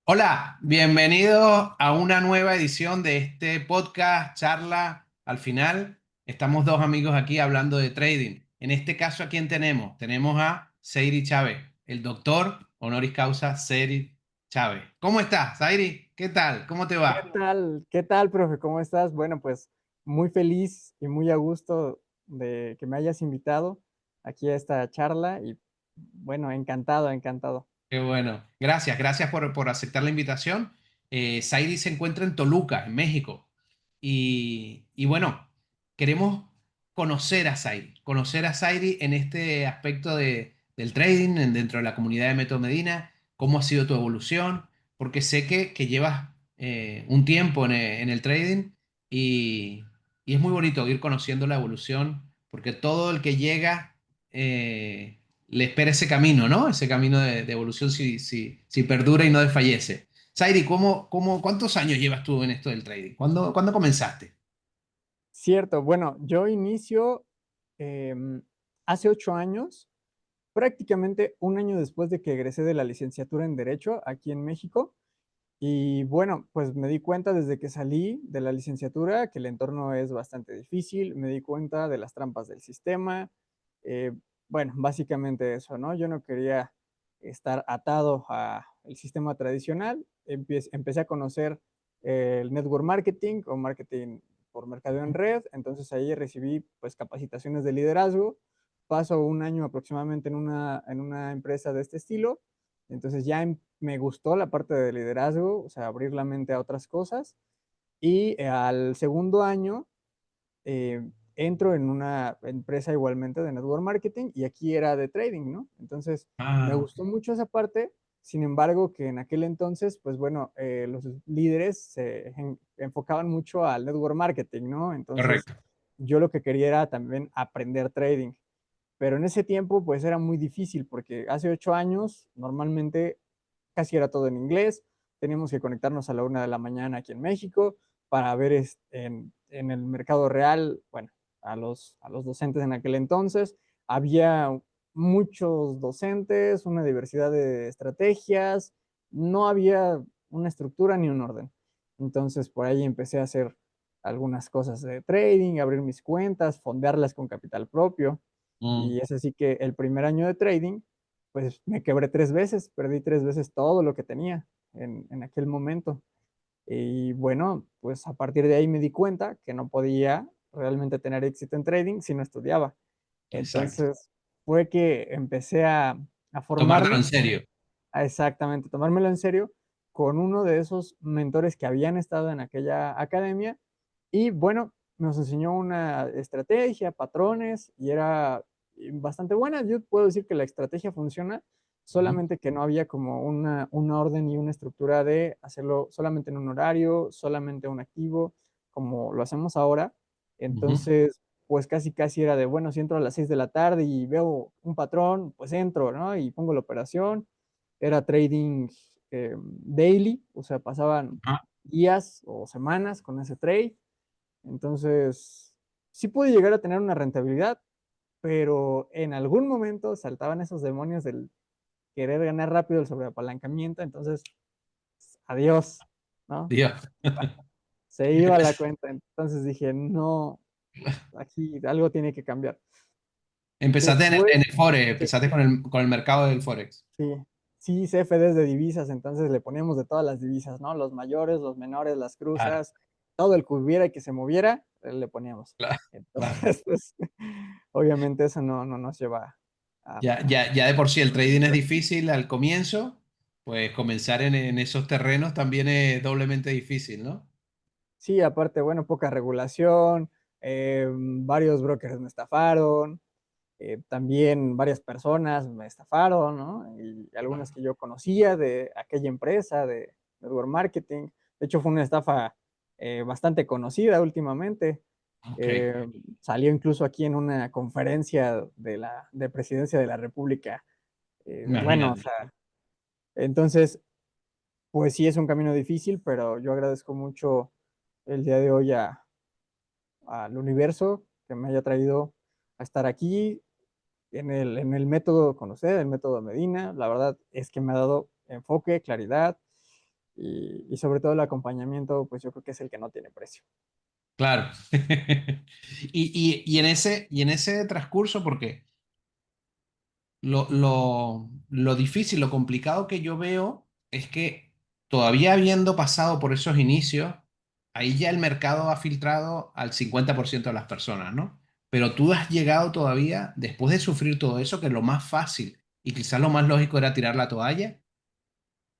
Hola, bienvenidos a una nueva edición de este podcast, charla al final. Estamos dos amigos aquí hablando de trading. En este caso, ¿a quién tenemos? Tenemos a Seiri Chávez, el doctor honoris causa Seiri Chávez. ¿Cómo estás, Seiri? ¿Qué tal? ¿Cómo te ¿Qué va? tal? ¿Qué tal, profe? ¿Cómo estás? Bueno, pues muy feliz y muy a gusto de que me hayas invitado aquí a esta charla y bueno, encantado, encantado. Qué bueno. Gracias por aceptar la invitación. Saidi se encuentra en Toluca, en México. Y bueno, queremos conocer a Saidi en este aspecto del trading dentro de la comunidad de Método Medina, cómo ha sido tu evolución, porque sé que llevas un tiempo en el trading y, y es muy bonito ir conociendo la evolución, porque todo el que llega... le espera ese camino, ¿no? Ese camino de evolución si perdura y no desfallece. Sairi, ¿cuántos años llevas tú en esto del trading? ¿Cuándo comenzaste? Cierto, bueno, yo inicio em, hace 8 años, prácticamente un año después de que egresé de la licenciatura en Derecho aquí en México. Y bueno, pues me di cuenta desde que salí de la licenciatura que el entorno es bastante difícil, me di cuenta de las trampas del sistema. eh, bueno, básicamente eso, ¿no? Yo no quería estar atado al sistema tradicional. Empecé a conocer el network marketing o marketing por mercadeo en red, entonces ahí recibí pues capacitaciones de liderazgo. Paso un año aproximadamente en una empresa de este estilo, entonces ya me gustó la parte de liderazgo, o sea, abrir la mente a otras cosas. Y al segundo año entro en una empresa igualmente de network marketing y aquí era de trading, ¿no? Entonces me Ah, gustó mucho esa parte. Sin embargo, que en aquel entonces, pues bueno, los líderes se enfocaban mucho al network marketing, ¿no? Entonces correcto. yo lo que quería era también aprender trading. Pero en ese tiempo, pues era muy difícil porque hace 8 años normalmente casi era todo en inglés. Teníamos que conectarnos a la 1 de la mañana aquí en México para ver en el mercado real, bueno, a los docentes en aquel entonces. Había muchos docentes, una diversidad de estrategias, no había una estructura ni un orden. Entonces por ahí empecé a hacer algunas cosas de trading, abrir mis cuentas, fondearlas con capital propio. Mm, Y es así que el primer año de trading, pues me quebré 3 veces, perdí 3 veces todo lo que tenía en aquel momento. Y bueno, pues a partir de ahí me di cuenta que no podía realmente tener éxito en trading si no estudiaba. exacto. Entonces fue que empecé a Tomártelo formarme, en serio. a exactamente tomármelo en serio con uno de esos mentores que habían estado en aquella academia. Y bueno, nos enseñó una estrategia, patrones, y era bastante buena. Yo puedo decir que la estrategia funciona, Ujú, solamente que no había como una orden y una estructura de hacerlo solamente en un horario, solamente un activo, como lo hacemos ahora. ujú. Entonces, pues casi casi era de, bueno, si entro a las 6 de la tarde y veo un patrón, pues entro, ¿no? Y pongo la operación. Era trading daily, o sea, pasaban Ah, días o semanas con ese trade. Entonces, sí pude llegar a tener una rentabilidad, pero en algún momento saltaban esos demonios del querer ganar rápido el sobreapalancamiento, entonces, adiós, ¿no? Dios. Se iba la cuenta, entonces dije, no, aquí algo tiene que cambiar. Empezaste en Después, el Forex, sí, empezaste con el mercado del Forex. sí, sí, CFDs de divisas, entonces le poníamos de todas las divisas, ¿no? Los mayores, los menores, las Claro, cruzas, todo el que hubiera y que se moviera, le poníamos. claro, claro. Entonces, pues, obviamente eso no nos lleva Ya de por sí el trading es difícil al comienzo, pues comenzar en esos terrenos también es doblemente difícil, ¿no? Sí, aparte, bueno, poca regulación, varios brokers me estafaron, también varias personas me estafaron, ¿no? Y algunas que yo conocía de aquella empresa de network marketing. De hecho, fue una estafa bastante conocida últimamente. Ok, Eh, Salió incluso aquí en una conferencia de Presidencia de la República. Bueno, o imagínate. sea, entonces, pues sí es un camino difícil, pero yo agradezco mucho el día de hoy al universo que me haya traído a estar aquí en el método con usted, el método Medina. La verdad es que me ha dado enfoque, claridad, y sobre todo el acompañamiento, pues yo creo que es el que no tiene precio. Claro. Y en ese transcurso, porque lo difícil, lo complicado que yo veo es que todavía habiendo pasado por esos inicios, ahí ya el mercado ha filtrado al 50% de las personas, ¿no? Pero tú has llegado todavía, después de sufrir todo eso, que lo más fácil y quizás lo más lógico era tirar la toalla,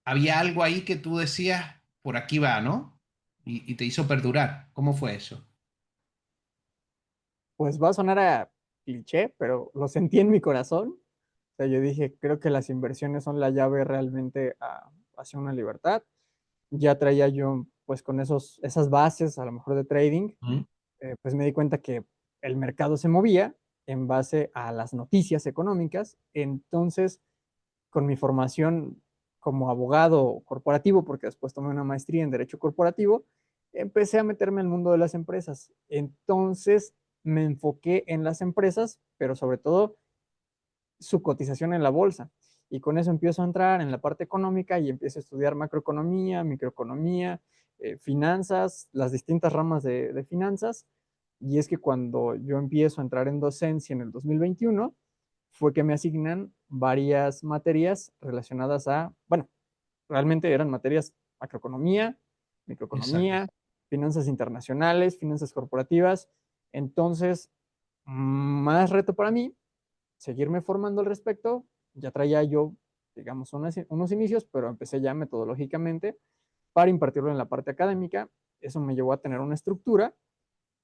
había algo ahí que tú decías, por aquí va, ¿no? Y te hizo perdurar. ¿Cómo fue eso? Pues va a sonar a cliché, pero lo sentí en mi corazón. O sea, yo dije, creo que las inversiones son la llave realmente hacia una libertad. Ya traía yo, pues con esas bases, a lo mejor de trading, ¿Mm? pues me di cuenta que el mercado se movía en base a las noticias económicas. Entonces, con mi formación como abogado corporativo, porque después tomé una maestría en Derecho Corporativo, empecé a meterme al mundo de las empresas. Entonces, me enfoqué en las empresas, pero sobre todo su cotización en la bolsa. Y con eso empiezo a entrar en la parte económica y empiezo a estudiar macroeconomía, microeconomía, finanzas, las distintas ramas de finanzas. Y es que cuando yo empiezo a entrar en docencia en el 2021, fue que me asignan varias materias relacionadas a, bueno, realmente eran materias macroeconomía, Exacto. microeconomía, finanzas internacionales, finanzas corporativas. Entonces, más reto para mí, seguirme formando al respecto. Ya traía yo, digamos, unos inicios, pero empecé ya metodológicamente para impartirlo en la parte académica. Eso me llevó a tener una estructura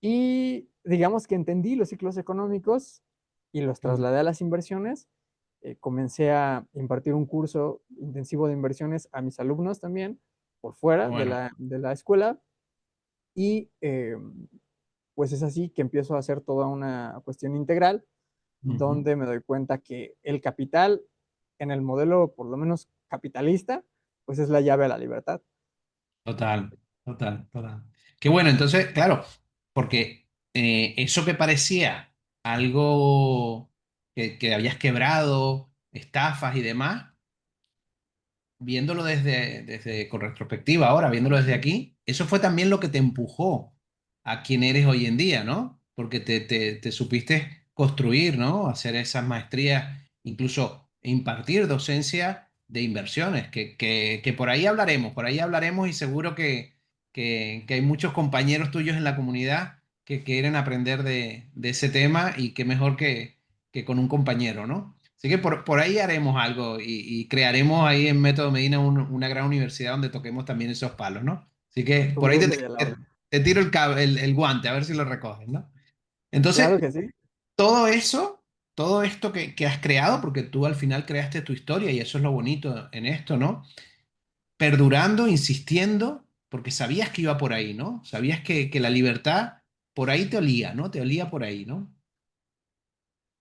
y digamos que entendí los ciclos económicos y los Mm. trasladé a las inversiones. Comencé a impartir un curso intensivo de inversiones a mis alumnos también por Qué fuera de bueno. la escuela y pues es así que empiezo a hacer toda una cuestión integral Ujú. donde me doy cuenta que el capital en el modelo, por lo menos capitalista, pues es la llave a la libertad. Total, total, total. Qué bueno, entonces, claro, porque eso que parecía algo que habías quebrado, estafas y demás, viéndolo con retrospectiva ahora, viéndolo desde aquí, eso fue también lo que te empujó a quien eres hoy en día, ¿no? Porque te supiste construir, ¿no? Hacer esas maestrías, incluso impartir docencia de inversiones, que por ahí hablaremos y seguro que hay muchos compañeros tuyos en la comunidad que quieren aprender de ese tema y qué mejor que con un compañero, ¿no? Así que por ahí haremos algo y crearemos ahí en Método Medina una gran universidad donde toquemos también esos palos, ¿no? Así que Con por ahí gusto y a la orden. te tiro el guante, a ver si lo recoges, ¿no? Claro Entonces, que sí. todo eso, todo esto que has creado, porque tú al final creaste tu historia y eso es lo bonito en esto, ¿no? Perdurando, insistiendo, porque sabías que iba por ahí, ¿no? Sabías que la libertad por ahí te olía, ¿no? Te olía por ahí, ¿no?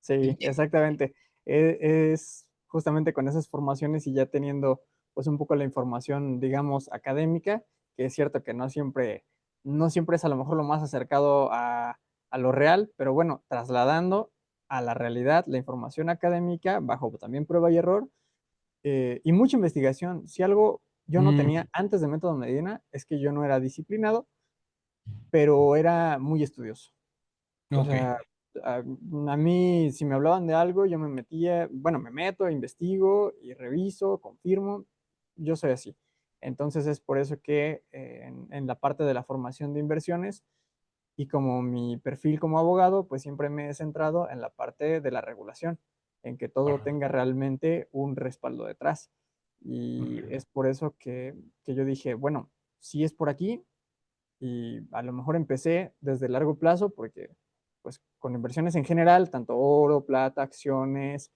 Sí, exactamente. Es justamente con esas formaciones y ya teniendo pues un poco la información, digamos, académica, que es cierto que no siempre es a lo mejor lo más acercado a lo real, pero bueno, trasladando a la realidad la información académica bajo también prueba y error y mucha investigación. Si algo yo no Mm, tenía antes de Método Medina es que yo no era disciplinado, pero era muy estudioso. O ok, sea, a, a mí, si me hablaban de algo, yo me metía, bueno, me meto, investigo y reviso, confirmo. Yo soy así. Entonces es por eso que en la parte de la formación de inversiones y como mi perfil como abogado, pues siempre me he centrado en la parte de la regulación, en que todo bueno, tenga realmente un respaldo detrás. ok, Y es por eso que yo dije, bueno, si es por aquí, y a lo mejor empecé desde largo plazo porque pues con inversiones en general, tanto oro, plata, acciones,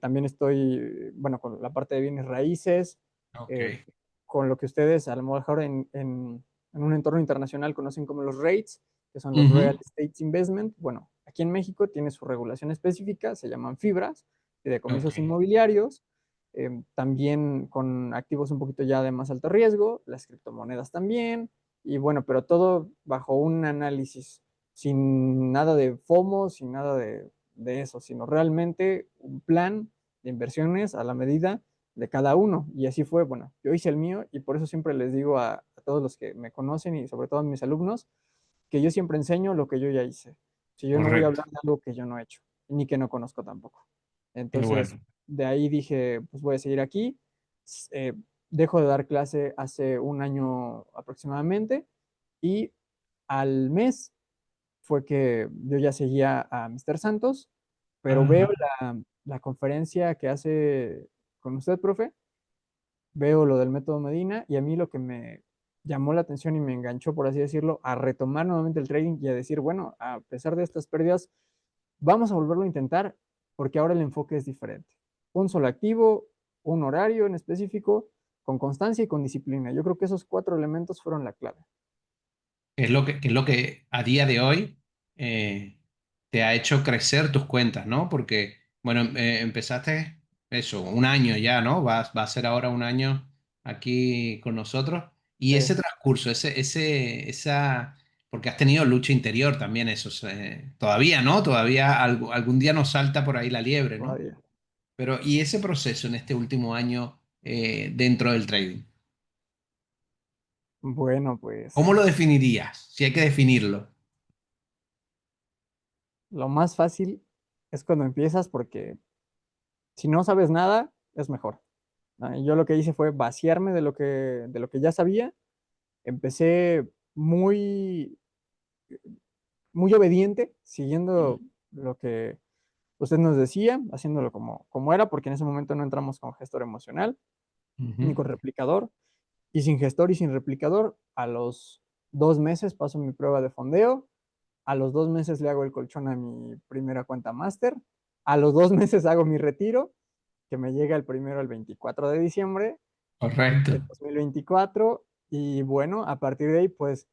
también estoy, bueno, con la parte de bienes raíces, ok, eh, con lo que ustedes a lo mejor en un entorno internacional conocen como los REITs, que son los ujú, Real Estate Investment. Bueno, aquí en México tiene su regulación específica, se llaman fibras, de ok. decomisos inmobiliarios, también con activos un poquito ya de más alto riesgo, las criptomonedas también, y bueno, pero todo bajo un análisis, sin nada de FOMO, sin nada de eso, sino realmente un plan de inversiones a la medida de cada uno. Y así fue, bueno, yo hice el mío y por eso siempre les digo a todos los que me conocen y sobre todo a mis alumnos, que yo siempre enseño lo que yo ya hice. Si yo no voy a Correcto. hablar de algo que yo no he hecho, ni que no conozco tampoco. Qué Entonces, bueno. de ahí dije, pues voy a seguir aquí. Eh, Dejo de dar clase hace un año aproximadamente y al mes fue que yo ya seguía a Mr. Santos, pero veo Ajá. la conferencia que hace con usted, profe, veo lo del método Medina y a mí lo que me llamó la atención y me enganchó, por así decirlo, a retomar nuevamente el trading y a decir, bueno, a pesar de estas pérdidas, vamos a volverlo a intentar porque ahora el enfoque es diferente. Un solo activo, un horario en específico, con constancia y con disciplina. Yo creo que esos cuatro elementos fueron la clave. Qué es lo que a día de hoy eh, te ha hecho crecer tus cuentas, ¿no? Porque, bueno, empezaste eso, un año ya, ¿no? Va a ser ahora un año aquí con nosotros. Y Sí, ese transcurso, porque has tenido lucha interior también, eso, todavía, ¿no? Todavía algún día nos salta por ahí la liebre, ¿no? todavía. Pero, ¿y ese proceso en este último año dentro del trading? Bueno, ¿Cómo lo pues definirías? Si hay que definirlo. lo más fácil es cuando empiezas porque si no sabes nada, es mejor. ¿No? Y yo lo que hice fue vaciarme de lo que ya sabía. Empecé muy, muy obediente, siguiendo lo que usted nos decía, haciéndolo como era, porque en ese momento no entramos con gestor emocional ni Ujú. con replicador. Y sin gestor y sin replicador, a los 2 meses paso mi prueba de fondeo, a los 2 meses le hago el colchón a mi primera cuenta máster, a los 2 meses hago mi retiro, que me llega el primero el 24 de diciembre Correcto. del 2024, y bueno, a partir de ahí, pues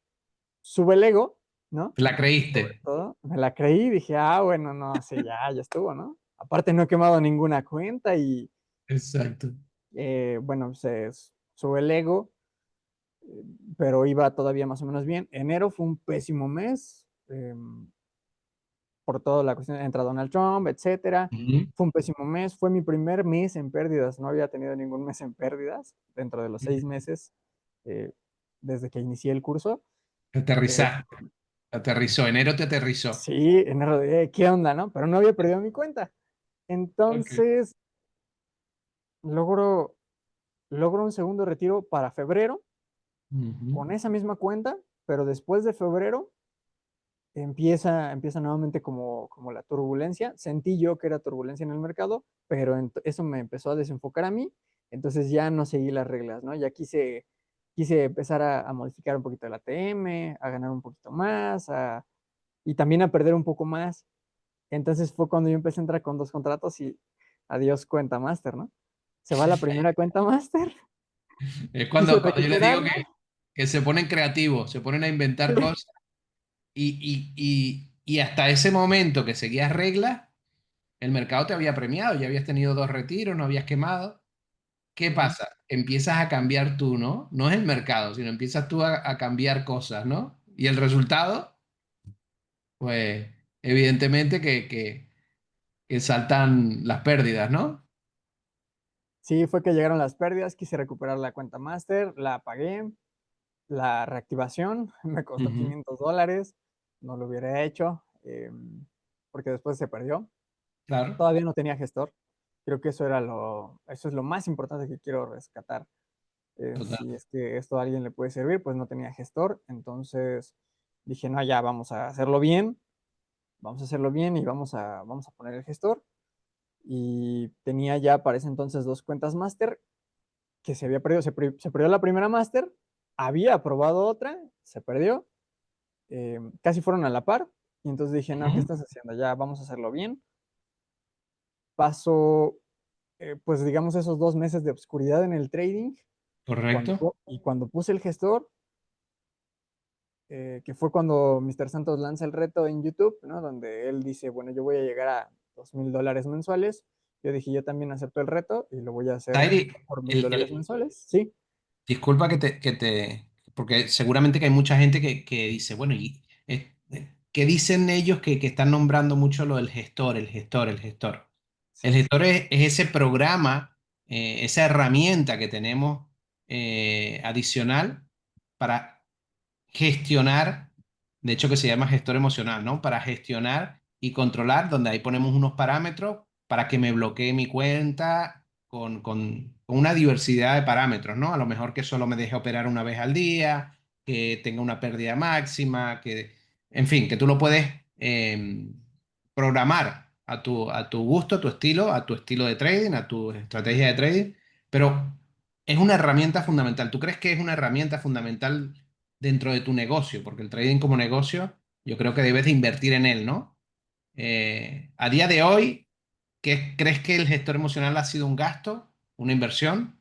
sube el ego, ¿no? ¿Te la Sobre creíste? todo, me la creí, dije, bueno, no, sí, ya estuvo, ¿no? Aparte no he quemado ninguna cuenta y, Exacto. bueno, se sube el ego, pero iba todavía más o menos bien. Enero fue un pésimo mes, por toda la cuestión, entra Donald Trump, etcétera. Ujú. Fue un pésimo mes, fue mi primer mes en pérdidas, no había tenido ningún mes en pérdidas dentro de los 6 meses eh, desde que inicié el curso. Eh, Aterrizaste, aterrizó, enero te aterrizó. sí, enero de, ¿qué onda, no? Pero no había perdido mi cuenta. Ok. Entonces, logro, logro un segundo retiro para febrero Ujú. con esa misma cuenta, pero después de febrero empieza nuevamente como la turbulencia. Sentí yo que era turbulencia en el mercado, pero eso me empezó a desenfocar a mí, entonces ya no seguí las reglas, ¿no? Ya quise empezar a modificar un poquito el ATM, a ganar un poquito más, y también a perder un poco más. Entonces fue cuando yo empecé a entrar con 2 contratos y adiós cuenta máster, ¿no? Se va la primera cuenta máster, Es quise cuando yo les digo recuperarla. que se ponen creativos, se ponen a inventar cosas y hasta ese momento que seguías reglas, el mercado te había premiado, ya habías tenido dos retiros, no habías quemado. ¿Qué Ujú. pasa? Empiezas a cambiar tú, ¿no? No es el mercado, sino empiezas tú a cambiar cosas, ¿no? Y el resultado, pues evidentemente que saltan las pérdidas, ¿no? Sí, fue que llegaron las pérdidas, quise recuperar la cuenta máster, la pagué, la reactivación me costó Ujú. $500, no lo hubiera hecho porque después se perdió. Claro, Todavía no tenía gestor. Creo que eso es lo más importante que quiero rescatar. total. Si es que esto a alguien le puede servir, pues no tenía gestor. Entonces dije, no, ya vamos a hacerlo bien y vamos a poner el gestor. Y tenía ya para ese entonces 2 cuentas máster que se había perdido. Se perdió la primera máster, había aprobado otra, se perdió, casi fueron a la par. Y entonces dije, no, ¿qué Ujú. estás haciendo? Ya vamos a hacerlo bien. Paso, pues digamos, esos 2 meses de obscuridad en el trading. Correcto. Y cuando puse el gestor, que fue cuando Mr. Santos lanza el reto en YouTube, ¿no? Donde él dice, bueno, yo voy a llegar a $2,000 mensuales. Yo dije, yo también acepto el reto y lo voy a hacer Tairi, por $1,000 mensuales. Sí, disculpa porque seguramente que hay mucha gente que dice, bueno, ¿qué dicen ellos que están nombrando mucho lo del gestor, el gestor, el gestor? El sí, gestor es ese programa esa herramienta que tenemos adicional para gestionar, de hecho que se llama gestor emocional, ¿no? Para gestionar y controlar, donde ahí ponemos unos parámetros para que me bloquee mi cuenta con una diversidad de parámetros, ¿no? A lo mejor que solo me deje operar una vez al día, que tenga una pérdida máxima, que, en fin, que tú lo puedes programar a tu gusto, a tu estilo de trading, a tu estrategia de trading, pero es una herramienta fundamental. ¿Tú crees que es una herramienta fundamental dentro de tu negocio? Porque el trading como negocio, yo creo que debes de invertir en él, ¿no? A día de hoy, ¿qué, crees que el gestor emocional ha sido un gasto, una inversión?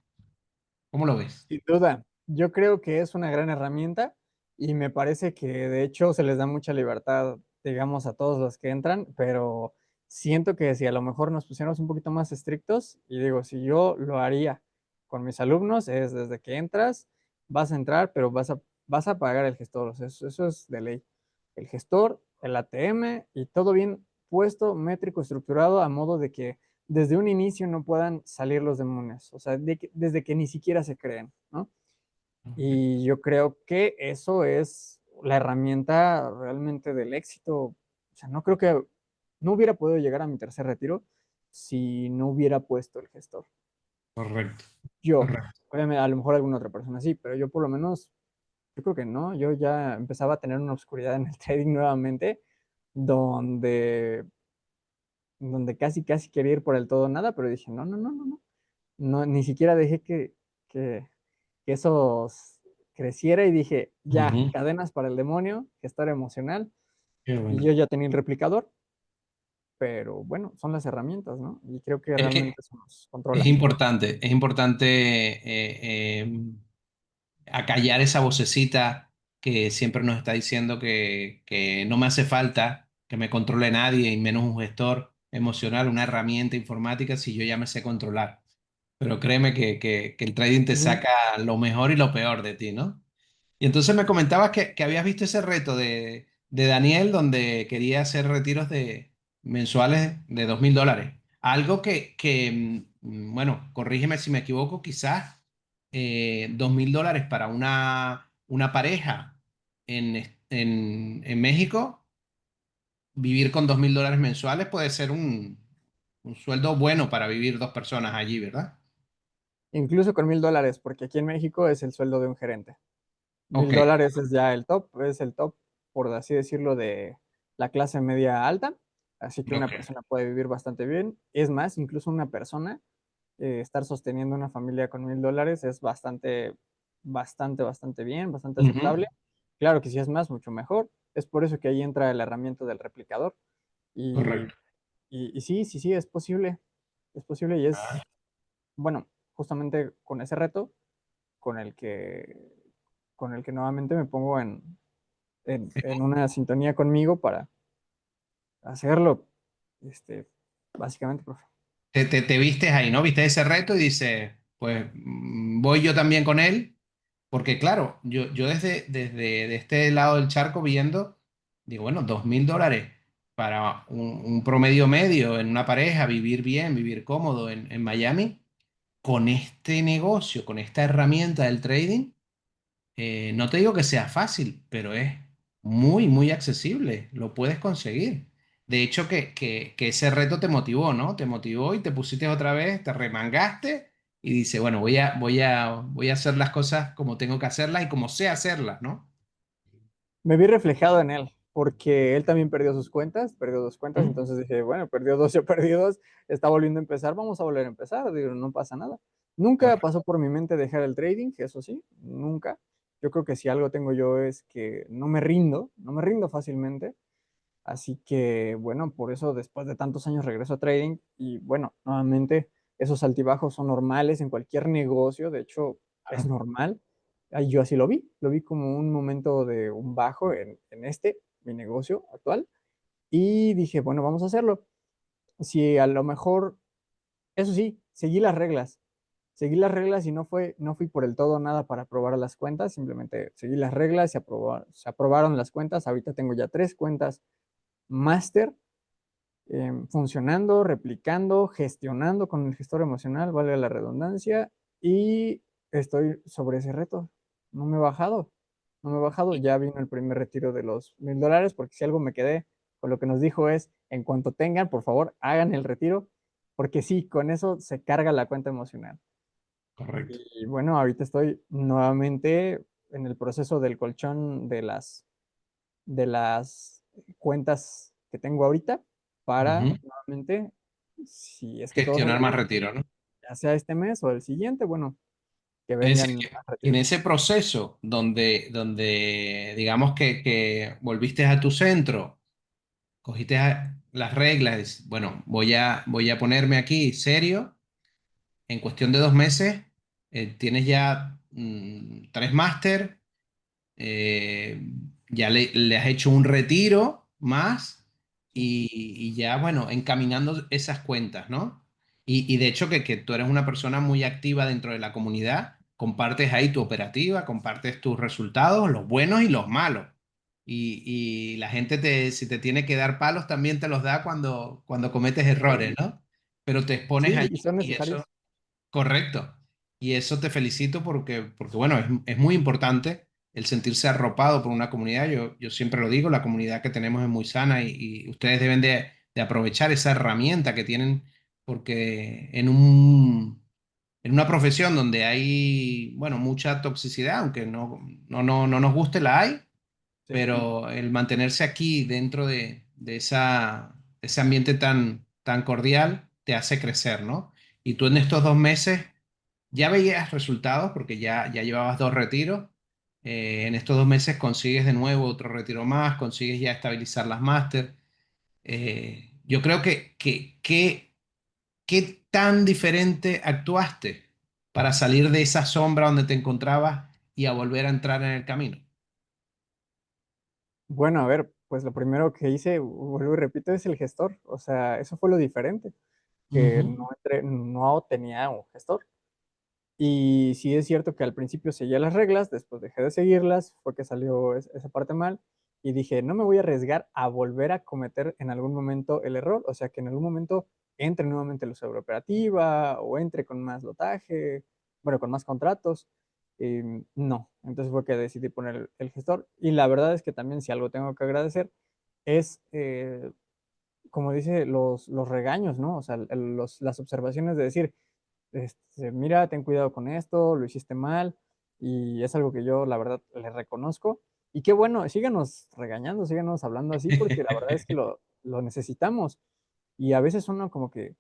¿Cómo lo ves? Sin duda, yo creo que es una gran herramienta y me parece que de hecho se les da mucha libertad, digamos, a todos los que entran, pero siento que si a lo mejor nos pusiéramos un poquito más estrictos, y digo, si yo lo haría con mis alumnos, es desde que entras, vas a entrar, pero vas a pagar el gestor, o sea, eso es de ley. El gestor, el ATM y todo bien puesto, métrico, estructurado, a modo de que desde un inicio no puedan salir los demonios, o sea, desde que ni siquiera se creen, ¿no? Y yo creo que eso es la herramienta realmente del éxito. O sea, no creo que no hubiera podido llegar a mi tercer retiro si no hubiera puesto el gestor. Correcto, Yo, correcto. obviamente, a lo mejor alguna otra persona sí, pero yo por lo menos, yo creo que no. Yo ya empezaba a tener una oscuridad en el trading nuevamente, donde, donde casi, casi quería ir por el todo o nada, pero dije, no, no, no, no, no. No, ni siquiera dejé que, que eso creciera y dije, ya, Ujú. cadenas para el demonio, gestor emocional, Qué y bueno. yo ya tenía el replicador, pero bueno, son las herramientas, ¿no? Y creo que Es que realmente eso nos controla. es importante acallar esa vocecita que siempre nos está diciendo que no me hace falta que me controle nadie y menos un gestor emocional, una herramienta informática si yo ya me sé controlar. Pero créeme que el trading te Ujú. saca lo mejor y lo peor de ti, ¿no? Y entonces me comentabas que habías visto ese reto de Daniel donde quería hacer retiros mensuales de $2.000. Algo bueno, corrígeme si me equivoco, quizás $2.000 para una pareja en México, vivir con $2.000 mensuales puede ser un sueldo bueno para vivir dos personas allí, ¿verdad? Incluso con $1,000, porque aquí en México es el sueldo de un gerente. Ok, Mil dólares es el top, por así decirlo, de la clase media alta. Así que una ok. persona puede vivir bastante bien. Es más, incluso una persona estar sosteniendo una familia con $1,000 es bastante, bastante, bastante bien, bastante Ujú. aceptable. Claro que si es más, mucho mejor. Es por eso que ahí entra la herramienta del replicador. Y, Correcto. y sí, sí, sí, es posible. Es posible y Ah, es, bueno, justamente con ese reto con el que, con el que nuevamente me pongo en una sintonía conmigo para hacerlo. Básicamente, profe. te vistes ahí, ¿no? Viste ese reto y dices, pues voy yo también con él, porque claro, yo desde de este lado del charco viendo, digo, bueno, $2.000 para un promedio medio en una pareja, vivir bien, vivir cómodo en Miami, con este negocio, con esta herramienta del trading. No te digo que sea fácil, pero es muy, muy accesible. Lo puedes conseguir. De hecho, que ese reto te motivó, ¿no? Te motivó y te pusiste otra vez, te remangaste y dice, bueno, voy a hacer las cosas como tengo que hacerlas y como sé hacerlas, ¿no? Me vi reflejado en él, porque él también perdió sus cuentas, perdió dos cuentas, ¿Mm? entonces dije, bueno, perdió dos, yo perdí dos, está volviendo a empezar, vamos a volver a empezar, digo, no pasa nada. Nunca Correcto. pasó por mi mente dejar el trading, eso sí, nunca. Yo creo que si algo tengo yo es que no me rindo, no me rindo fácilmente. Así que, bueno, por eso después de tantos años regreso a trading y bueno, nuevamente esos altibajos son normales en cualquier negocio, de hecho es Claro. normal. Yo así lo vi como un momento de un bajo mi negocio actual, y dije, bueno, vamos a hacerlo. Si a lo mejor, eso sí, seguí las reglas y no fui por el todo o nada para aprobar las cuentas, simplemente seguí las reglas, se aprobaron las cuentas, ahorita tengo ya tres cuentas máster funcionando, replicando, gestionando con el gestor emocional, vale la redundancia, y estoy sobre ese reto. No me he bajado, no me he bajado. Ya vino el primer retiro de los $1000, porque si algo me quedé con lo que nos dijo es, en cuanto tengan, por favor, hagan el retiro, porque sí, con eso se carga la cuenta emocional. Correcto. Y bueno, ahorita estoy nuevamente en el proceso del colchón de las cuentas que tengo ahorita para Ujú. nuevamente, si es que todo sale Gestionar más bien, retiro, ¿no? ya sea este mes o el siguiente, bueno, que Es decir, vengan más que en retiros. ese proceso digamos que volviste a tu centro, cogiste las reglas, bueno, voy a ponerme aquí serio, en cuestión de 2 meses tienes ya 3 máster, eh, ya le has hecho un retiro más Sí, y ya, bueno, encaminando esas cuentas, ¿no? Y de hecho que tú eres una persona muy activa dentro de la comunidad, compartes ahí tu operativa, compartes tus resultados, los buenos y los malos. Y la gente si te tiene que dar palos, también te los da cuando cometes claro. errores, ¿no? Pero te expones Sí, y allí son y eso, necesarios. correcto. Y eso te felicito porque bueno, es muy importante el sentirse arropado por una comunidad. Yo siempre lo digo, la comunidad que tenemos es muy sana y ustedes deben de aprovechar esa herramienta que tienen porque en una profesión donde hay, bueno, mucha toxicidad, aunque no nos guste, la hay, Sí. pero el mantenerse aquí dentro de ese ambiente tan cordial te hace crecer, ¿no? Y tú en estos 2 meses ya veías resultados porque ya llevabas 2 retiros. En estos 2 meses consigues de nuevo otro retiro más, consigues ya estabilizar las máster. Yo creo ¿qué tan diferente actuaste para salir de esa sombra donde te encontrabas y a volver a entrar en el camino? Bueno, a ver, pues lo primero que hice, vuelvo y repito, es el gestor. O sea, eso fue lo diferente, que Ujú. no tenía un gestor. Y sí es cierto que al principio seguía las reglas, después dejé de seguirlas, fue que salió esa parte mal y dije, no me voy a arriesgar a volver a cometer en algún momento el error, o sea, que en algún momento entre nuevamente la sobreoperativa o entre con más lotaje, bueno, con más contratos. No, entonces fue que decidí poner el gestor y la verdad es que también si algo tengo que agradecer es, como dice, los regaños, ¿no? O sea, las observaciones de decir, mira, ten cuidado con esto, lo hiciste mal, y es algo que yo, la verdad, le reconozco. Y qué bueno, síganos regañando, síganos hablando así, porque la verdad es que lo necesitamos. Y a veces uno como que,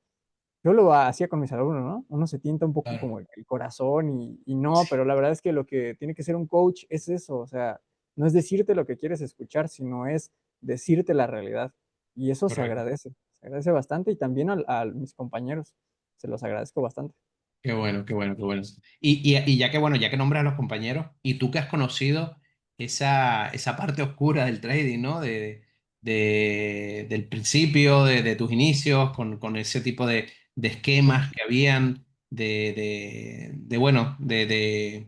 yo lo hacía con mis alumnos, ¿no? Uno se tienta un poco Claro. como el corazón y no, pero la verdad es que lo que tiene que ser un coach es eso, o sea, no es decirte lo que quieres escuchar, sino es decirte la realidad. Y eso Correcto. se agradece bastante y también a mis compañeros, se los agradezco bastante. Qué bueno, qué bueno, qué bueno. Y ya que, bueno, ya que nombras a los compañeros, y tú que has conocido esa parte oscura del trading, ¿no? Del principio, de tus inicios, con ese tipo de esquemas que habían, bueno, de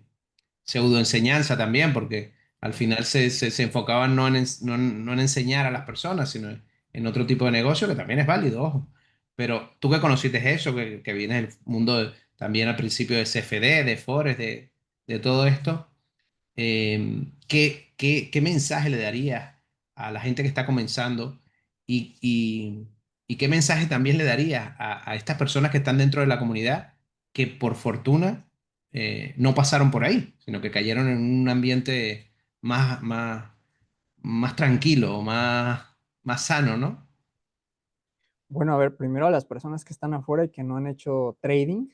pseudo enseñanza también, porque al final se enfocaban no en enseñar a las personas, sino en otro tipo de negocio que también es válido, ojo. Pero tú que conociste eso, que vienes del mundo también al principio de CFD, de Forex, de todo esto, ¿qué mensaje le darías a la gente que está comenzando y qué mensaje también le darías a estas personas que están dentro de la comunidad que por fortuna no pasaron por ahí, sino que cayeron en un ambiente más tranquilo, más sano, ¿no? Bueno, a ver, primero a las personas que están afuera y que no han hecho trading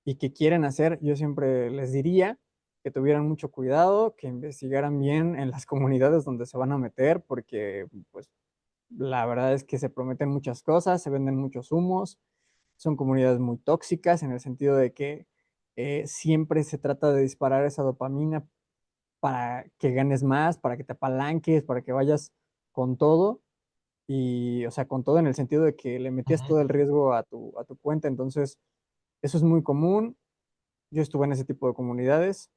y que quieren hacer, yo siempre les diría que tuvieran mucho cuidado, que investigaran bien en las comunidades donde se van a meter, porque pues la verdad es que se prometen muchas cosas, se venden muchos humos, son comunidades muy tóxicas en el sentido de que siempre se trata de disparar esa dopamina para que ganes más, para que te apalanques, para que vayas con todo y, o sea, con todo en el sentido de que le metías Ujú. todo el riesgo a tu cuenta. Entonces, eso es muy común. Yo estuve en ese tipo de comunidades.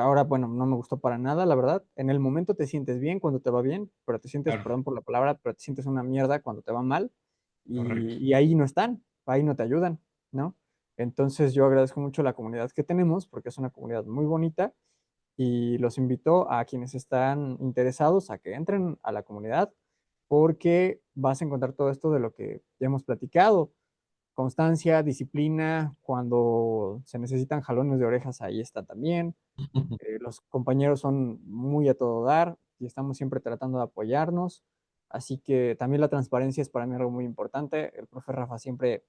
ahora, bueno, no me gustó para nada, la verdad. En el momento te sientes bien cuando te va bien, pero te sientes, Claro, perdón por la palabra, pero te sientes una mierda cuando te va mal. correcto. Y ahí no están, ahí no te ayudan, ¿no? Entonces yo agradezco mucho la comunidad que tenemos porque es una comunidad muy bonita y los invito a quienes están interesados a que entren a la comunidad porque vas a encontrar todo esto de lo que ya hemos platicado. Constancia, disciplina, cuando se necesitan jalones de orejas, ahí está también. Los compañeros son muy a todo dar y estamos siempre tratando de apoyarnos. Así que también la transparencia es para mí algo muy importante. El profe Rafa siempre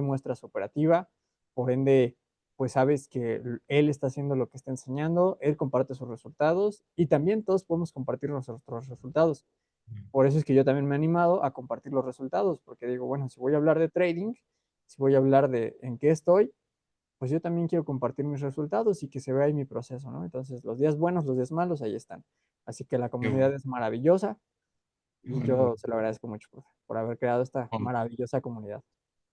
muestra su operativa, por ende, pues sabes que él está haciendo lo que está enseñando, él comparte sus resultados y también todos podemos compartir nuestros resultados. Por eso es que yo también me he animado a compartir los resultados, porque digo, bueno, si voy a hablar de trading, si voy a hablar de en qué estoy, pues yo también quiero compartir mis resultados y que se vea ahí mi proceso, ¿no? Entonces, los días buenos, los días malos, ahí están. Así que la Qué comunidad bueno, es maravillosa qué y bueno, qué yo se lo agradezco mucho, profe, por haber creado esta bueno. maravillosa comunidad.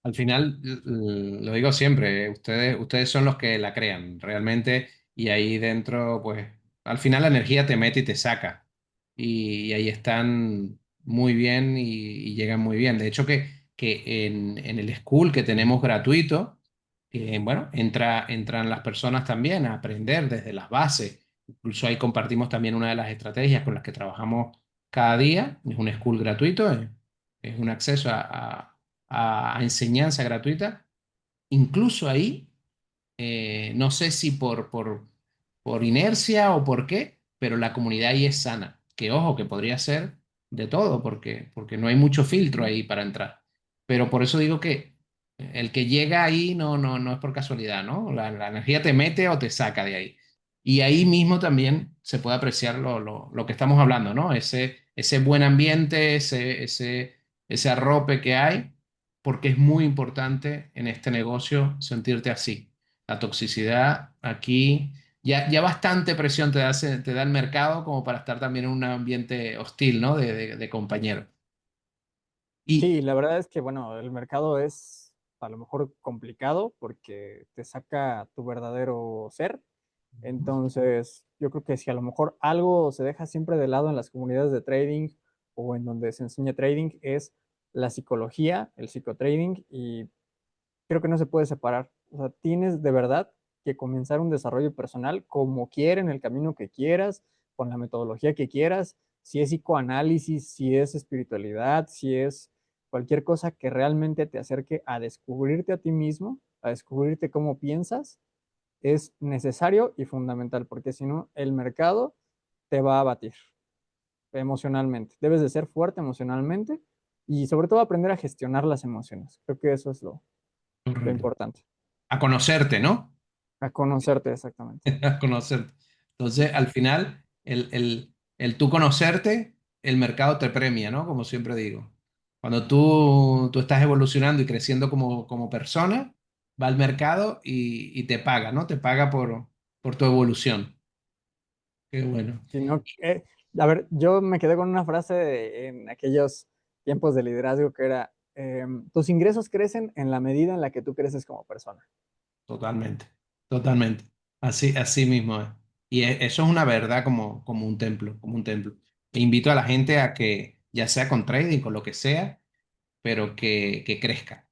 Al final, lo digo siempre, ustedes son los que la crean realmente y ahí dentro, pues, al final la energía te mete y te saca y ahí están muy bien y llegan muy bien. De hecho, que en el school que tenemos gratuito, que, bueno, entran las personas también a aprender desde las bases. Incluso ahí compartimos también una de las estrategias con las que trabajamos cada día. Es un school gratuito, es un acceso a enseñanza gratuita. Incluso ahí, no sé si por inercia o por qué, pero la comunidad ahí es sana. Que ojo, que podría ser de todo, porque no hay mucho filtro ahí para entrar. Pero por eso digo que el que llega ahí no es por casualidad, ¿no? La energía te mete o te saca de ahí. Y ahí mismo también se puede apreciar lo que estamos hablando, ¿no? Ese buen ambiente, ese arrope que hay, porque es muy importante en este negocio sentirte así. La toxicidad aquí, ya bastante presión te da el mercado como para estar también en un ambiente hostil, ¿no? De compañeros. Y Sí, la verdad es que, bueno, el mercado es a lo mejor complicado porque te saca tu verdadero ser. Entonces, yo creo que si a lo mejor algo se deja siempre de lado en las comunidades de trading o en donde se enseña trading es la psicología, el psicotrading, y creo que no se puede separar. O sea, tienes de verdad que comenzar un desarrollo personal como quieras, en el camino que quieras, con la metodología que quieras, si es psicoanálisis, si es espiritualidad, si es cualquier cosa que realmente te acerque a descubrirte a ti mismo, a descubrirte cómo piensas, es necesario y fundamental, porque si no, el mercado te va a batir emocionalmente. Debes de ser fuerte emocionalmente y sobre todo aprender a gestionar las emociones. Creo que eso es lo correcto. importante. A conocerte, ¿no? A conocerte exactamente. A conocerte. Entonces, al final, el tú conocerte, el mercado te premia, ¿no? Como siempre digo. Cuando tú estás evolucionando y creciendo como persona, va al mercado y te paga, ¿no? Te paga por tu evolución. Qué bueno. Si no, a ver, yo me quedé con una frase en aquellos tiempos de liderazgo que era, tus ingresos crecen en la medida en la que tú creces como persona. Totalmente, totalmente. Así mismo es. Y eso es una verdad como un templo, como un templo. E invito a la gente a que, ya sea con trading, con lo que sea, pero que crezca,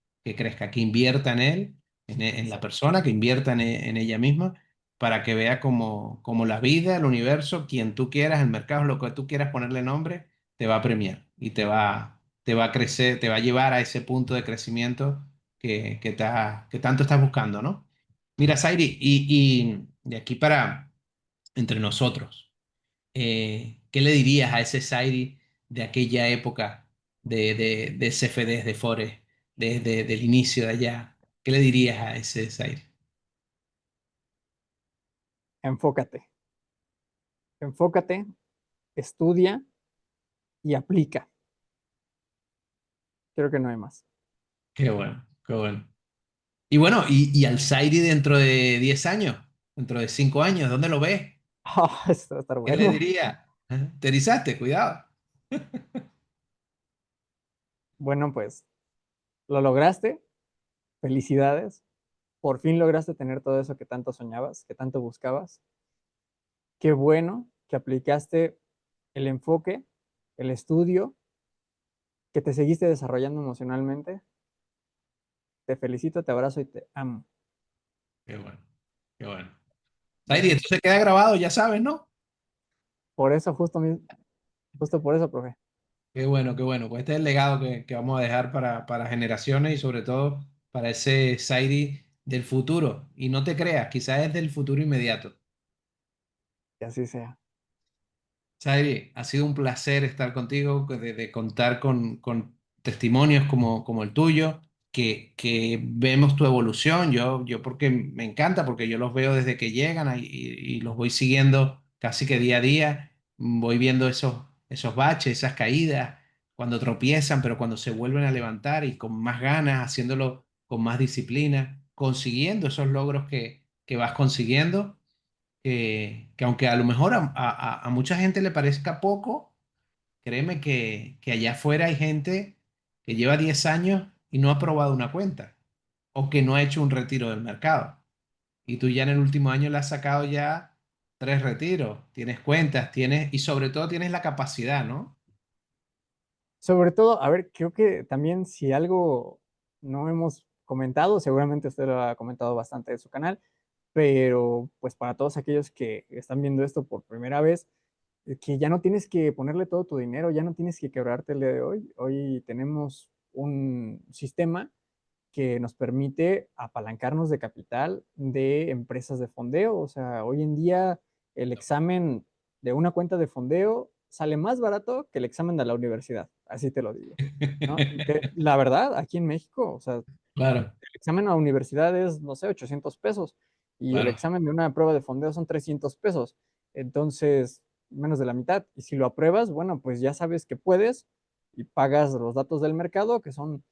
que invierta en él, en la Exacto. persona, que invierta en ella misma, para que vea como la vida, el universo, quien tú quieras, el mercado, lo que tú quieras ponerle nombre, te va a premiar y te va a crecer, te va a llevar a ese punto de crecimiento que tanto estás buscando, ¿no? Mira, Sairi, y de aquí para entre nosotros. ¿Qué le dirías a ese Zairi de aquella época de CFDs, de Forex, desde el inicio de allá? ¿Qué le dirías a ese Zairi? Enfócate, enfócate, estudia y aplica. Creo que no hay más. Qué bueno, qué bueno. Y bueno, y al Zairi dentro de 10 años, dentro de 5 años, ¿dónde lo ves? Esto va a estar ¿Qué le bueno. dirías? Te erizaste, cuidado. Bueno, pues lo lograste. Felicidades. Por fin lograste tener todo eso que tanto soñabas, que tanto buscabas. qué bueno que aplicaste el enfoque, el estudio, que te seguiste desarrollando emocionalmente. Te felicito, te abrazo y te amo. Qué bueno, qué bueno. Saidi, Gracias. esto se queda grabado, ya sabes, ¿no? Por eso, justo por eso, profe. Qué bueno, qué bueno. Pues este es el legado que vamos a dejar para generaciones y sobre todo para ese Saidi del futuro. Y no te creas, quizás es del futuro inmediato. Que así sea. Saidi, ha sido un placer estar contigo, de contar con testimonios como el tuyo, que vemos tu evolución. Yo porque me encanta, porque yo los veo desde que llegan y los voy siguiendo casi que día a día. Voy viendo esos baches, esas caídas, cuando tropiezan, pero cuando se vuelven a levantar y con más ganas, haciéndolo con más disciplina, consiguiendo esos logros que vas consiguiendo que aunque a lo mejor a mucha gente le parezca poco, créeme que allá afuera hay gente que lleva 10 años y no ha probado una cuenta o que no ha hecho un retiro del mercado. Y tú ya en el último año le has sacado ya 3 retiros, tienes cuentas, y sobre todo tienes la capacidad, ¿no? Sobre todo, a ver, creo que también si algo no hemos comentado, seguramente usted lo ha comentado bastante en su canal, pero pues para todos aquellos que están viendo esto por primera vez, que ya no tienes que ponerle todo tu dinero, ya no tienes que quebrarte el día de hoy. Hoy tenemos un sistema que nos permite apalancarnos de capital de empresas de fondeo. O sea, hoy en día el examen de una cuenta de fondeo sale más barato que el examen de la universidad, así te lo digo, ¿no? Que la verdad, aquí en México, o sea, Claro, el examen a la universidad es, no sé, 800 pesos y el claro, examen de una prueba de fondeo son 300 pesos. Entonces, menos de la mitad. Y si lo apruebas, bueno, pues ya sabes que puedes y pagas los datos del mercado, que son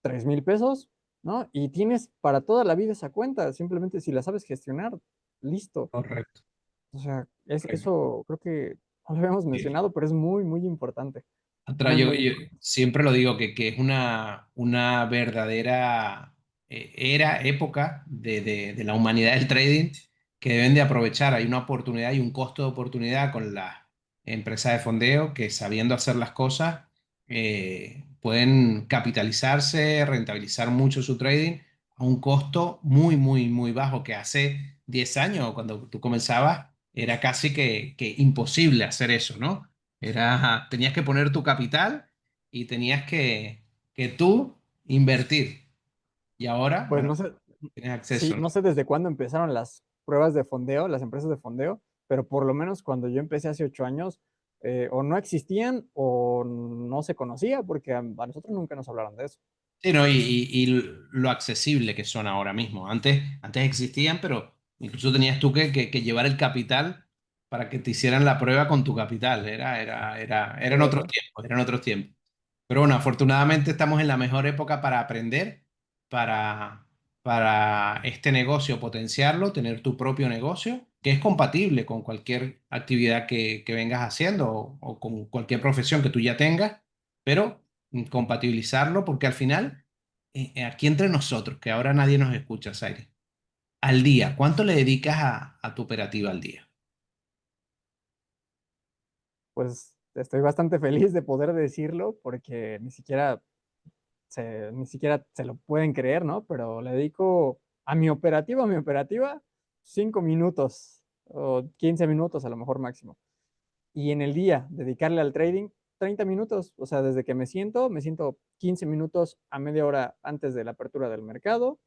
3,000 pesos, ¿no? Y tienes para toda la vida esa cuenta, simplemente si la sabes gestionar, listo. correcto, O sea, correcto. eso creo que no lo habíamos Sí. mencionado, pero es muy, muy importante. Atrás, Muy, muy yo importante. siempre lo digo que es una verdadera época de la humanidad del trading que deben de aprovechar. Hay una oportunidad y un costo de oportunidad con las empresas de fondeo que sabiendo hacer las cosas pueden capitalizarse, rentabilizar mucho su trading a un costo muy, muy, muy bajo que hace 10 años, cuando tú comenzabas, era casi que imposible hacer eso, ¿no? Tenías que poner tu capital y tenías que tú invertir. Y ahora, Pues bueno, no sé, tienes sí, acceso, ¿no? no sé desde cuándo empezaron las pruebas de fondeo, las empresas de fondeo, pero por lo menos cuando yo empecé hace 8 años, o no existían o no se conocía, porque a nosotros nunca nos hablaron de eso. Sí, ¿no? Y lo accesible que son ahora mismo. Antes existían, pero incluso tenías tú que llevar el capital para que te hicieran la prueba con tu capital. Eran otros Correcto. tiempos, eran otros tiempos. Pero bueno, afortunadamente estamos en la mejor época para aprender, para, para este negocio potenciarlo, tener tu propio negocio, que es compatible con cualquier actividad que vengas haciendo o con cualquier profesión que tú ya tengas, pero compatibilizarlo porque al final, aquí entre nosotros, que ahora nadie nos escucha, Zaire, al día, ¿cuánto le dedicas a tu operativa al día? Pues estoy bastante feliz de poder decirlo porque ni siquiera se lo pueden creer, ¿no? Pero le dedico a mi operativa, 5 minutos o 15 minutos a lo mejor máximo. Y en el día, dedicarle al trading 30 minutos, o sea, desde que me siento 15 minutos a media hora antes de la apertura del mercado,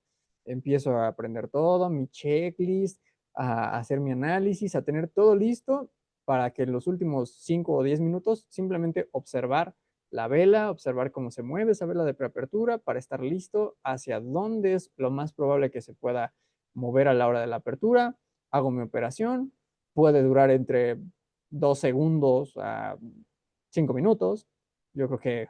empiezo a aprender todo, mi checklist, a hacer mi análisis, a tener todo listo para que en los últimos 5 o 10 minutos simplemente observar la vela, observar cómo se mueve esa vela de preapertura para estar listo hacia dónde es lo más probable que se pueda mover a la hora de la apertura, hago mi operación, puede durar entre 2 segundos a 5 minutos. Yo creo que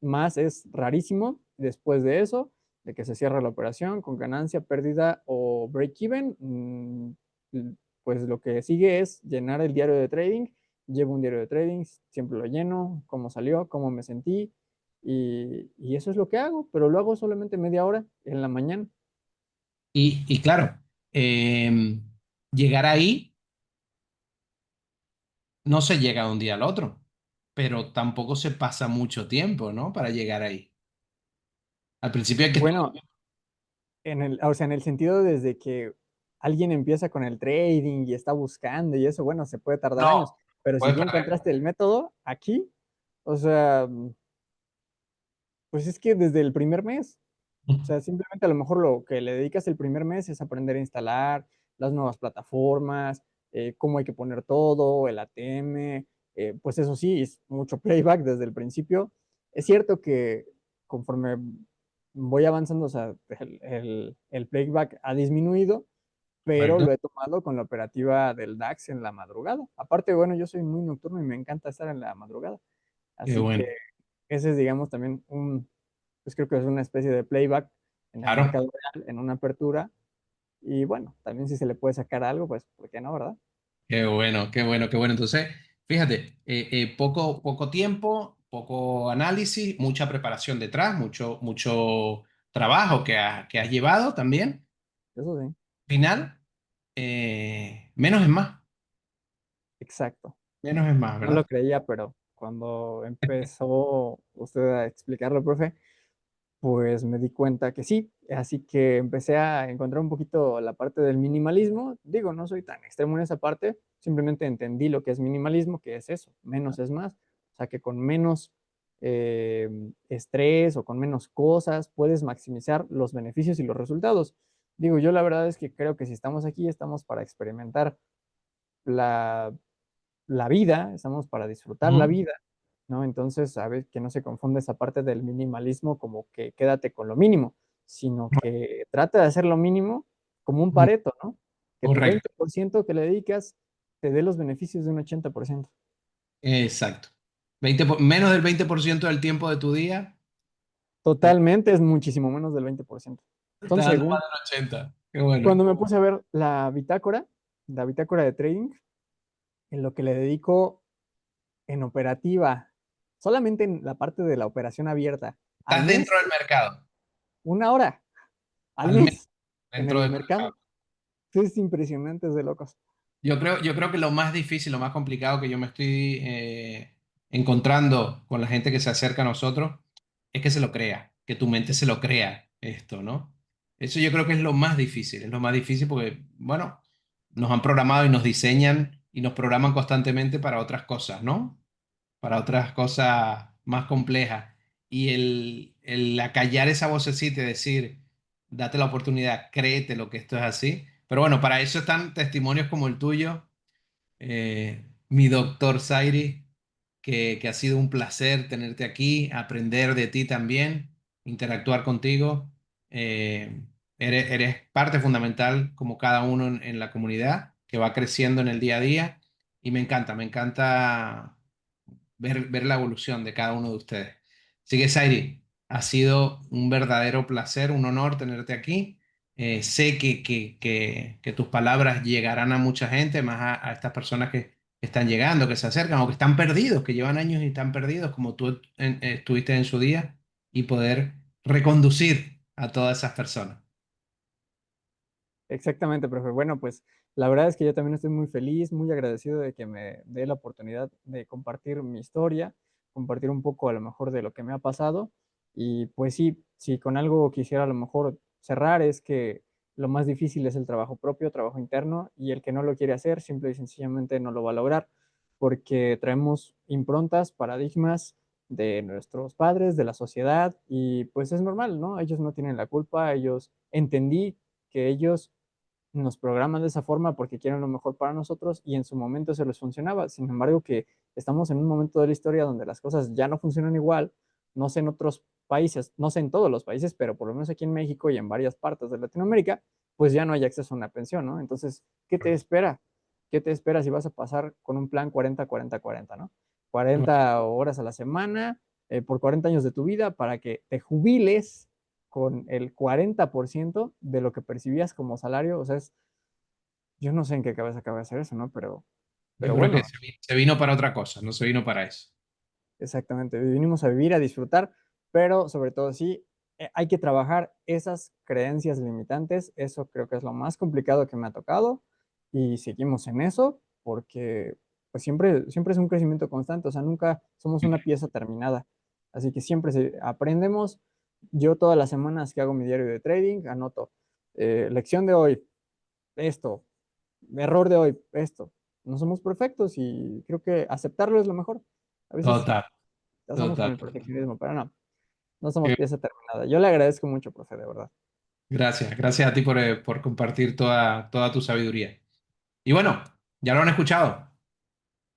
más es rarísimo. Después de eso, de que se cierra la operación con ganancia, pérdida o break-even, pues lo que sigue es llenar el diario de trading. Llevo un diario de trading, siempre lo lleno, cómo salió, cómo me sentí. Y eso es lo que hago, pero lo hago solamente media hora en la mañana. Y claro, llegar ahí. no se llega de un día al otro, pero tampoco se pasa mucho tiempo, ¿no? Para llegar ahí. Al principio hay que Bueno, o sea, en el sentido desde que alguien empieza con el trading y está buscando y eso, bueno, se puede tardar años, no, pero si puedes ya perder. encontraste el método aquí, o sea, pues es que desde el primer mes, o sea, simplemente a lo mejor lo que le dedicas el primer mes es aprender a instalar las nuevas plataformas, cómo hay que poner todo, el ATM, pues eso sí, es mucho playback desde el principio. Es cierto que conforme voy avanzando, o sea, el playback ha disminuido, pero Correcto. lo he tomado con la operativa del DAX en la madrugada. Aparte, bueno, yo soy muy nocturno y me encanta estar en la madrugada. Qué Así que bueno. ese es, digamos, también pues creo que es una especie de playback en el Claro. mercado real, en una apertura. Y bueno, también si se le puede sacar algo, pues, ¿por qué no, verdad? Qué bueno, qué bueno, qué bueno. Entonces, fíjate, poco tiempo, poco análisis, mucha preparación detrás, mucho trabajo que has llevado también. Eso sí, Final, menos es más, exacto. menos es más, No lo ¿verdad? creía, pero cuando empezó usted a explicarlo, profe, pues me di cuenta que sí, así que empecé a encontrar un poquito la parte del minimalismo. Digo, no soy tan extremo en esa parte, simplemente entendí lo que es minimalismo, que es eso, menos es más. O sea, que con menos eh, estrés o con menos cosas puedes maximizar los beneficios y los resultados. Digo, yo la verdad es que creo que si estamos aquí, estamos para experimentar la, la vida, estamos para disfrutar la Ujú, vida, ¿no? Entonces, a ver, que no se confunda esa parte del minimalismo como que quédate con lo mínimo, sino que trata de hacer lo mínimo como un ujú. Pareto, ¿no? Que tu Correcto, 20% que le dedicas te dé los beneficios de un 80%. exacto. Menos del 20% del tiempo de tu día, eh, Totalmente es muchísimo menos del 20%. te está Son dando más según, del 80. Qué bueno. cuando me puse a ver la bitácora de trading, en lo que le dedico en operativa, solamente en la parte de la operación abierta, al Estás dentro mes, del mercado, 1 hora, al al menos mes, en dentro el del mercado. mercado. Es impresionante, es de locos. Yo creo que lo más difícil, lo más complicado que yo me estoy encontrando con la gente que se acerca a nosotros es que se lo crea, que tu mente se lo crea esto, ¿no? Eso yo creo que es lo más difícil porque, bueno, nos han programado y nos diseñan y nos programan constantemente para otras cosas, ¿no? Para otras cosas más complejas. Y el acallar esa vocecita y decir, date la oportunidad, créete lo que esto es así. Pero bueno, para eso están testimonios como el tuyo, mi doctor Zairi, que ha sido un placer tenerte aquí, aprender de ti también, interactuar contigo. Eh, eres parte fundamental como cada uno en la comunidad que va creciendo en el día a día y me encanta ver la evolución de cada uno de ustedes. Así que, Zairi, ha sido un verdadero placer, un honor tenerte aquí. Sé que tus palabras llegarán a mucha gente, más a estas personas que están llegando, que se acercan o que están perdidos, que llevan años y están perdidos, como tú estuviste en su día, y poder reconducir a todas esas personas. Exactamente, profe. Bueno, pues la verdad es que yo también estoy muy feliz, muy agradecido de que me dé la oportunidad de compartir mi historia, compartir un poco a lo mejor de lo que me ha pasado. Y pues sí, si con algo quisiera a lo mejor cerrar es que lo más difícil es el trabajo propio, trabajo interno, y el que no lo quiere hacer, simple y sencillamente no lo va a lograr, porque traemos improntas, paradigmas de nuestros padres, de la sociedad, y pues es normal, ¿no? Ellos no tienen la culpa, ellos entendí que ellos nos programan de esa forma porque quieren lo mejor para nosotros y en su momento se les funcionaba. Sin embargo, que estamos en un momento de la historia donde las cosas ya no funcionan igual, no sé en otros países, no sé en todos los países, pero por lo menos aquí en México y en varias partes de Latinoamérica, pues ya no hay acceso a una pensión, ¿no? Entonces, ¿qué te espera? ¿Qué te espera si vas a pasar con un plan 40-40-40, ¿no? 40 horas a la semana, por 40 años de tu vida para que te jubiles con el 40% de lo que percibías como salario. O sea, yo no sé en qué cabeza acaba de hacer eso, ¿no? Yo Pero creo que bueno, se vino para otra cosa, no se vino para eso. exactamente. Vinimos a vivir, a disfrutar, pero sobre todo sí, hay que trabajar esas creencias limitantes. Eso creo que es lo más complicado que me ha tocado y seguimos en eso porque pues siempre es un crecimiento constante, o sea, nunca somos una pieza terminada. Así que siempre aprendemos. Yo todas las semanas que hago mi diario de trading, anoto lección de hoy, esto, error de hoy, esto. No somos perfectos y creo que aceptarlo es lo mejor. A veces Total, pasamos con total, el total. perfeccionismo, pero no somos pieza terminada. Yo le agradezco mucho, profe, de verdad. Gracias, gracias a ti por compartir toda tu sabiduría. Y bueno, ya lo han escuchado.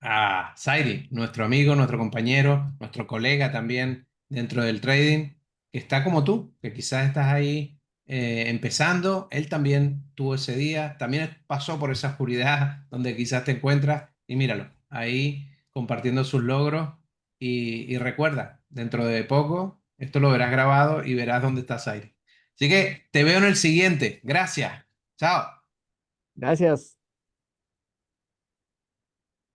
A Saidi, nuestro amigo, nuestro compañero, nuestro colega también dentro del trading, que está como tú, que quizás estás ahí empezando. Él también tuvo ese día, también pasó por esa oscuridad donde quizás te encuentras y míralo, ahí compartiendo sus logros y recuerda, dentro de poco, esto lo verás grabado y verás dónde está Saidi. Así que te veo en el siguiente. Gracias. Chao. Gracias.